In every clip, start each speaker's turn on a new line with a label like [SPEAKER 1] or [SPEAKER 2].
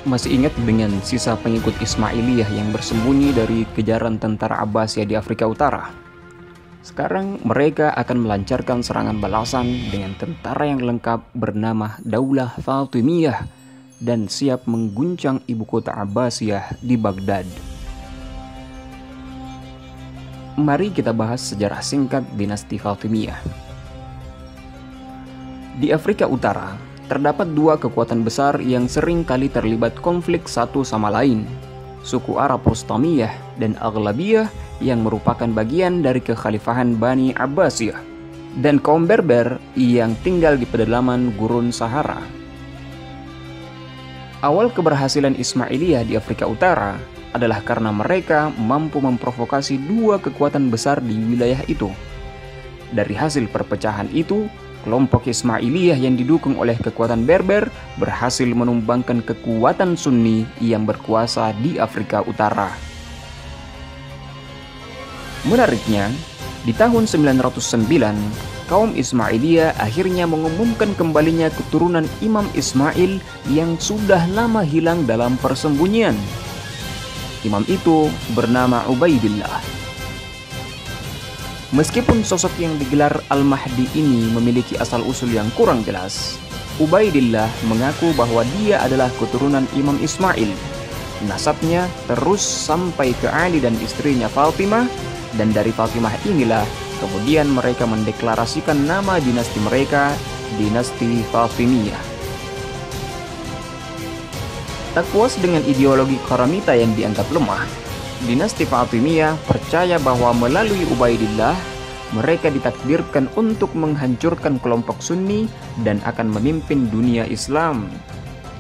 [SPEAKER 1] Masih ingat dengan sisa pengikut Ismailiyah yang bersembunyi dari kejaran tentara Abbasiyah di Afrika Utara? Sekarang mereka akan melancarkan serangan balasan dengan tentara yang lengkap bernama Daulah Fatimiyah dan siap mengguncang ibu kota Abbasiyah di Baghdad. Mari kita bahas sejarah singkat dinasti Fatimiyah. Di Afrika Utara, terdapat dua kekuatan besar yang sering kali terlibat konflik satu sama lain. Suku Arab Rustamiyah dan Aghlabiyah yang merupakan bagian dari kekhalifahan Bani Abbasiyah, dan kaum Berber yang tinggal di pedalaman Gurun Sahara. Awal keberhasilan Ismailiyah di Afrika Utara adalah karena mereka mampu memprovokasi dua kekuatan besar di wilayah itu. Dari hasil perpecahan itu, kelompok Ismailiyah yang didukung oleh kekuatan Berber berhasil menumbangkan kekuatan Sunni yang berkuasa di Afrika Utara. Menariknya, di tahun 909, kaum Ismailiyah akhirnya mengumumkan kembalinya keturunan Imam Ismail yang sudah lama hilang dalam persembunyian. Imam itu bernama Ubaidillah. Meskipun sosok yang digelar Al-Mahdi ini memiliki asal-usul yang kurang jelas, Ubaidillah mengaku bahwa dia adalah keturunan Imam Ismail. Nasabnya terus sampai ke Ali dan istrinya Fatimah, dan dari Fatimah inilah kemudian mereka mendeklarasikan nama dinasti mereka, dinasti Fatimiyah. Tak puas dengan ideologi Karamita yang dianggap lemah, dinasti Fatimiyah percaya bahwa melalui Ubaidillah, mereka ditakdirkan untuk menghancurkan kelompok Sunni dan akan memimpin dunia Islam.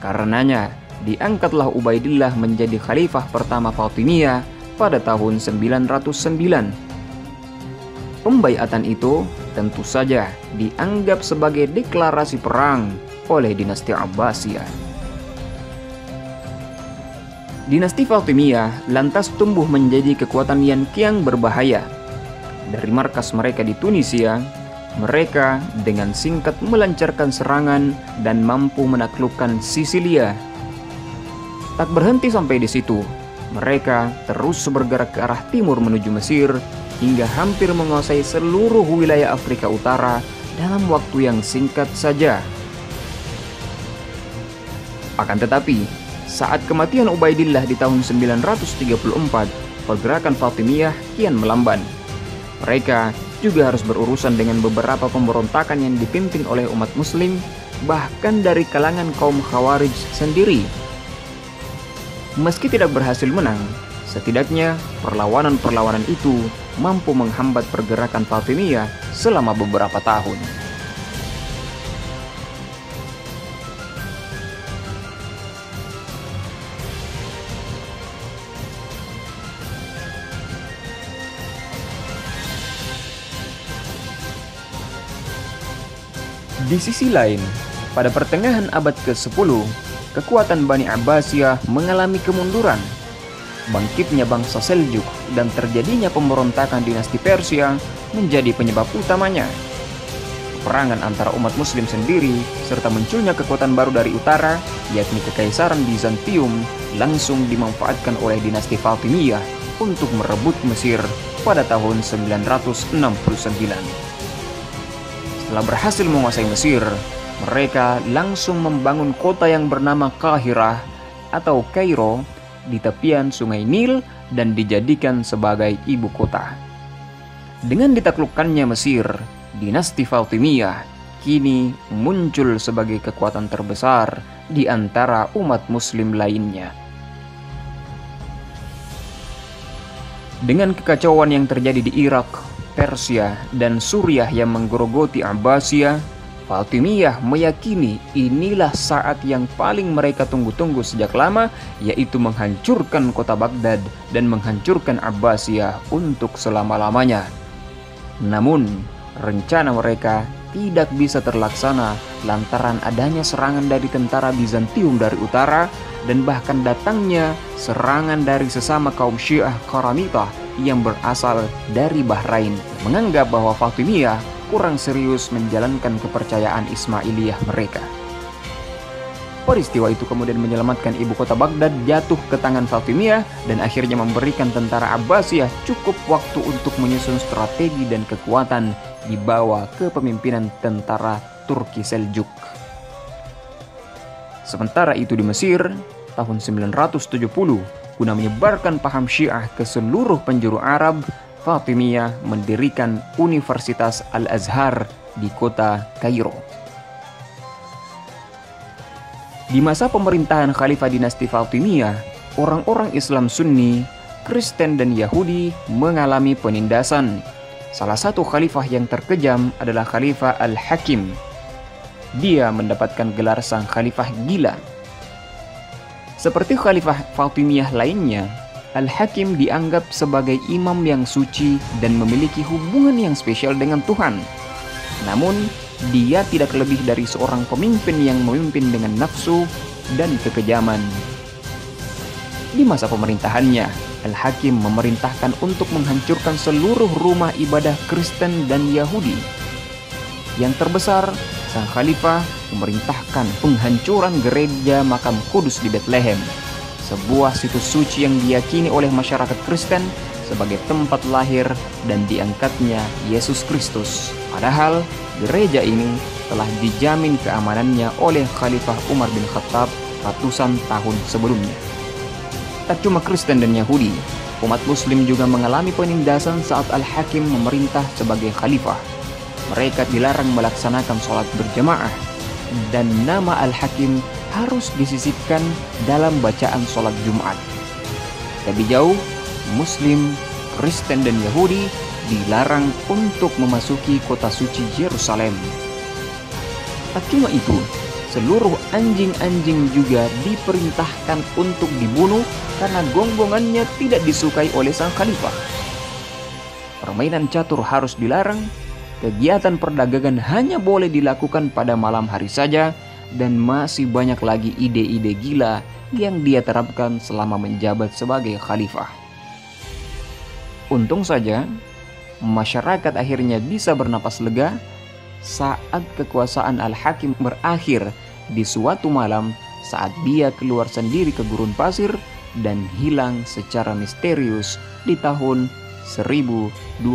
[SPEAKER 1] Karenanya, diangkatlah Ubaidillah menjadi khalifah pertama Fatimiyah pada tahun 909. Pembaiatan itu tentu saja dianggap sebagai deklarasi perang oleh dinasti Abbasiyah. Dinasti Fatimiyah lantas tumbuh menjadi kekuatan yang kian berbahaya. Dari markas mereka di Tunisia, mereka dengan singkat melancarkan serangan dan mampu menaklukkan Sisilia. Tak berhenti sampai di situ, mereka terus bergerak ke arah timur menuju Mesir hingga hampir menguasai seluruh wilayah Afrika Utara dalam waktu yang singkat saja. Akan tetapi, saat kematian Ubaidillah di tahun 934, pergerakan Fatimiyah kian melamban. Mereka juga harus berurusan dengan beberapa pemberontakan yang dipimpin oleh umat muslim, bahkan dari kalangan kaum Khawarij sendiri. Meski tidak berhasil menang, setidaknya perlawanan-perlawanan itu mampu menghambat pergerakan Fatimiyah selama beberapa tahun. Di sisi lain, pada pertengahan abad ke-10, kekuatan Bani Abbasiyah mengalami kemunduran. Bangkitnya bangsa Seljuk dan terjadinya pemberontakan dinasti Persia menjadi penyebab utamanya. Peperangan antara umat muslim sendiri serta munculnya kekuatan baru dari utara, yakni Kekaisaran Bizantium, langsung dimanfaatkan oleh dinasti Fatimiyah untuk merebut Mesir pada tahun 969. Setelah berhasil menguasai Mesir, mereka langsung membangun kota yang bernama Qahirah atau Kairo di tepian Sungai Nil dan dijadikan sebagai ibu kota. Dengan ditaklukkannya Mesir, dinasti Fatimiyah kini muncul sebagai kekuatan terbesar di antara umat muslim lainnya. Dengan kekacauan yang terjadi di Irak, Persia, dan Suriah yang menggerogoti Abbasiyah, Fatimiyah meyakini inilah saat yang paling mereka tunggu-tunggu sejak lama, yaitu menghancurkan kota Baghdad dan menghancurkan Abbasiyah untuk selama-lamanya. Namun, rencana mereka tidak bisa terlaksana lantaran adanya serangan dari tentara Bizantium dari utara dan bahkan datangnya serangan dari sesama kaum Syiah Karamitah yang berasal dari Bahrain, menganggap bahwa Fatimiyah kurang serius menjalankan kepercayaan Ismailiyah mereka. Peristiwa itu kemudian menyelamatkan ibu kota Baghdad jatuh ke tangan Fatimiyah dan akhirnya memberikan tentara Abbasiyah cukup waktu untuk menyusun strategi dan kekuatan di bawah kepemimpinan tentara Turki Seljuk. Sementara itu di Mesir, tahun 970, guna menyebarkan paham Syiah ke seluruh penjuru Arab, Fatimiyah mendirikan Universitas Al-Azhar di kota Kairo. Di masa pemerintahan Khalifah dinasti Fatimiyah, orang-orang Islam Sunni, Kristen dan Yahudi mengalami penindasan. Salah satu khalifah yang terkejam adalah Khalifah Al-Hakim. Dia mendapatkan gelar sang khalifah gila. Seperti khalifah Fatimiyah lainnya, Al-Hakim dianggap sebagai imam yang suci dan memiliki hubungan yang spesial dengan Tuhan. Namun, dia tidak lebih dari seorang pemimpin yang memimpin dengan nafsu dan kekejaman. Di masa pemerintahannya, Al-Hakim memerintahkan untuk menghancurkan seluruh rumah ibadah Kristen dan Yahudi. Yang terbesar, sang khalifah memerintahkan penghancuran gereja Makam Kudus di Bethlehem, sebuah situs suci yang diyakini oleh masyarakat Kristen sebagai tempat lahir dan diangkatnya Yesus Kristus. Padahal gereja ini telah dijamin keamanannya oleh Khalifah Umar bin Khattab ratusan tahun sebelumnya. Tak cuma Kristen dan Yahudi, umat Muslim juga mengalami penindasan saat Al-Hakim memerintah sebagai khalifah. Mereka dilarang melaksanakan sholat berjamaah, dan nama Al-Hakim harus disisipkan dalam bacaan sholat Jumat. Lebih jauh, Muslim, Kristen, dan Yahudi dilarang untuk memasuki kota suci Yerusalem. Tak cuma itu, seluruh anjing-anjing juga diperintahkan untuk dibunuh karena gonggongannya tidak disukai oleh sang khalifah. Permainan catur harus dilarang, kegiatan perdagangan hanya boleh dilakukan pada malam hari saja, dan masih banyak lagi ide-ide gila yang dia terapkan selama menjabat sebagai khalifah. Untung saja, masyarakat akhirnya bisa bernapas lega saat kekuasaan Al-Hakim berakhir di suatu malam saat dia keluar sendiri ke gurun pasir dan hilang secara misterius di tahun 1021.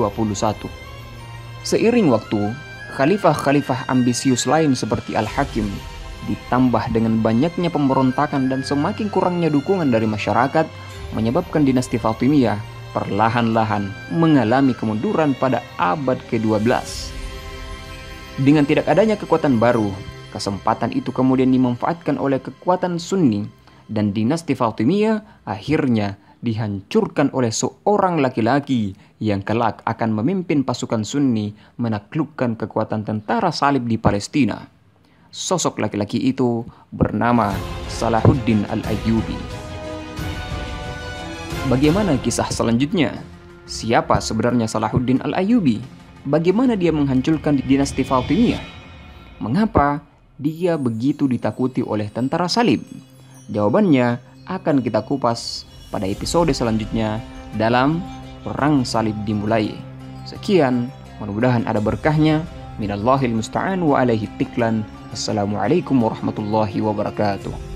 [SPEAKER 1] Seiring waktu, khalifah-khalifah ambisius lain seperti Al-Hakim, ditambah dengan banyaknya pemberontakan dan semakin kurangnya dukungan dari masyarakat, menyebabkan dinasti Fatimiyah perlahan-lahan mengalami kemunduran pada abad ke-12. Dengan tidak adanya kekuatan baru, kesempatan itu kemudian dimanfaatkan oleh kekuatan Sunni, dan dinasti Fatimiyah akhirnya dihancurkan oleh seorang laki-laki yang kelak akan memimpin pasukan Sunni menaklukkan kekuatan tentara salib di Palestina. Sosok laki-laki itu bernama Salahuddin Al-Ayyubi. Bagaimana kisah selanjutnya? Siapa sebenarnya Salahuddin Al-Ayyubi? Bagaimana dia menghancurkan dinasti Fatimiyah? Mengapa dia begitu ditakuti oleh tentara salib? Jawabannya akan kita kupas pada episode selanjutnya dalam Perang Salib Dimulai. Sekian, mudah-mudahan ada berkahnya. Minallahil musta'an wa alaihi tiklan. Assalamualaikum warahmatullahi wabarakatuh.